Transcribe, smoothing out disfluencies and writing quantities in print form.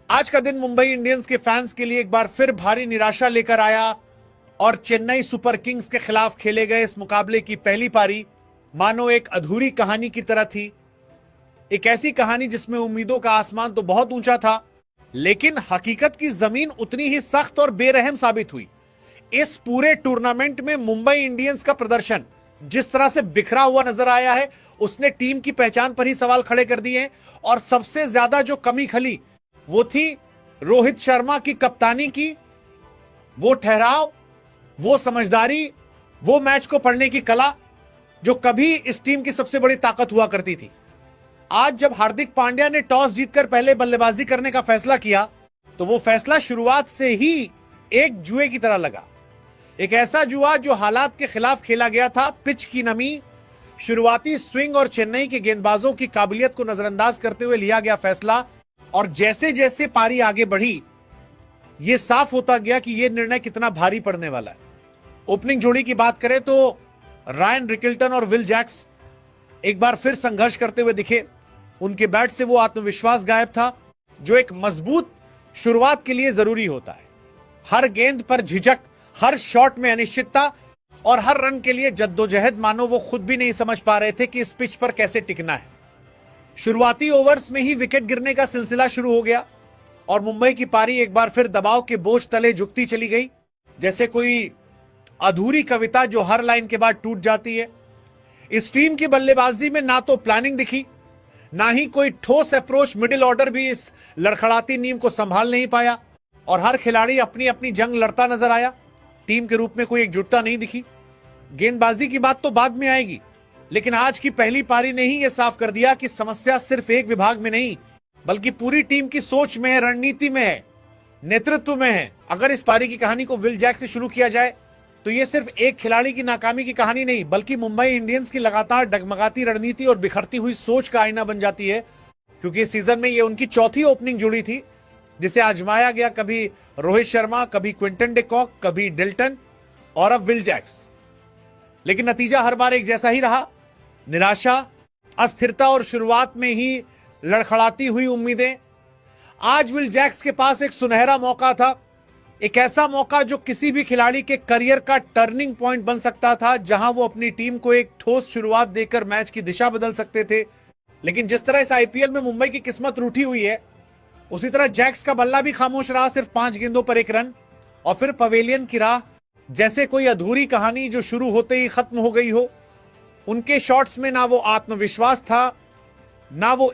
आज का दिन मुंबई इंडियंस के फैंस के लिए एक बार फिर भारी निराशा लेकर आया और चेन्नई सुपर किंग्स के खिलाफ खेले गए इस मुकाबले की पहली पारी मानो एक अधूरी कहानी की तरह थी। एक ऐसी कहानी जिसमें उम्मीदों का आसमान तो बहुत ऊंचा था, लेकिन हकीकत की जमीन उतनी ही सख्त और बेरहम साबित हुई। इस पूरे टूर्नामेंट में मुंबई इंडियंस का प्रदर्शन जिस तरह से बिखरा हुआ नजर आया है, उसने टीम की पहचान पर ही सवाल खड़े कर दिए हैं। और सबसे ज्यादा जो कमी खली वो थी रोहित शर्मा की कप्तानी की, वो ठहराव, वो समझदारी, वो मैच को पढ़ने की कला जो कभी इस टीम की सबसे बड़ी ताकत हुआ करती थी। आज जब हार्दिक पांड्या ने टॉस जीतकर पहले बल्लेबाजी करने का फैसला किया, तो वो फैसला शुरुआत से ही एक जुए की तरह लगा। एक ऐसा जुआ जो हालात के खिलाफ खेला गया था। पिच की नमी, शुरुआती स्विंग और चेन्नई के गेंदबाजों की काबिलियत को नजरअंदाज करते हुए लिया गया फैसला। और जैसे जैसे पारी आगे बढ़ी, यह साफ होता गया कि यह निर्णय कितना भारी पड़ने वाला है। ओपनिंग जोड़ी की बात करें तो रायन रिकल्टन और विल जैक्स एक बार फिर संघर्ष करते हुए दिखे। उनके बैट से वो आत्मविश्वास गायब था जो एक मजबूत शुरुआत के लिए जरूरी होता है। हर गेंद पर झिझक, हर शॉट में अनिश्चितता और हर रन के लिए जद्दोजहद, मानो वो खुद भी नहीं समझ पा रहे थे कि इस पिच पर कैसे टिकना है। शुरुआती ओवर्स में ही विकेट गिरने का सिलसिला शुरू हो गया और मुंबई की पारी एक बार फिर दबाव के बोझ तले झुकती चली गई, जैसे कोई अधूरी कविता जो हर लाइन के बाद टूट जाती है। इस टीम की बल्लेबाजी में ना तो प्लानिंग दिखी, ना ही कोई ठोस अप्रोच। मिडिल ऑर्डर भी इस लड़खड़ाती नींव को संभाल नहीं पाया और हर खिलाड़ी अपनी अपनी जंग लड़ता नजर आया। टीम के रूप में कोई एकजुटता नहीं दिखी। गेंदबाजी की बात तो बाद में आएगी, लेकिन आज की पहली पारी ने ही यह साफ कर दिया कि समस्या सिर्फ एक विभाग में नहीं, बल्कि पूरी टीम की सोच में है, रणनीति में है, नेतृत्व में है। अगर इस पारी की कहानी को विल जैक से शुरू किया जाए तो यह सिर्फ एक खिलाड़ी की नाकामी की कहानी नहीं, बल्कि मुंबई इंडियंस की लगातार डगमगाती रणनीति और बिखरती हुई सोच का आईना बन जाती है। क्योंकि इस सीजन में यह उनकी चौथी ओपनिंग जुड़ी थी जिसे आजमाया गया, कभी रोहित शर्मा, कभी क्विंटन डे कॉक, कभी डिल्टन और अब विल जैक्स। लेकिन नतीजा हर बार एक जैसा ही रहा, निराशा, अस्थिरता और शुरुआत में ही लड़खड़ाती हुई उम्मीदें। आज विल जैक्स के पास एक सुनहरा मौका था, एक ऐसा मौका जो किसी भी खिलाड़ी के करियर का टर्निंग पॉइंट बन सकता था, जहां वो अपनी टीम को एक ठोस शुरुआत देकर मैच की दिशा बदल सकते थे। लेकिन जिस तरह इस आईपीएल में मुंबई की किस्मत रूठी हुई है, उसी तरह जैक्स का बल्ला भी खामोश रहा, सिर्फ 5 गेंदों पर 1 रन। और फिर पवेलियन की राह, जैसे कोई अधूरी कहानी जो शुरू होते ही खत्म हो गई हो। उनके शॉट्स में ना वो आत्मविश्वास था, ना वो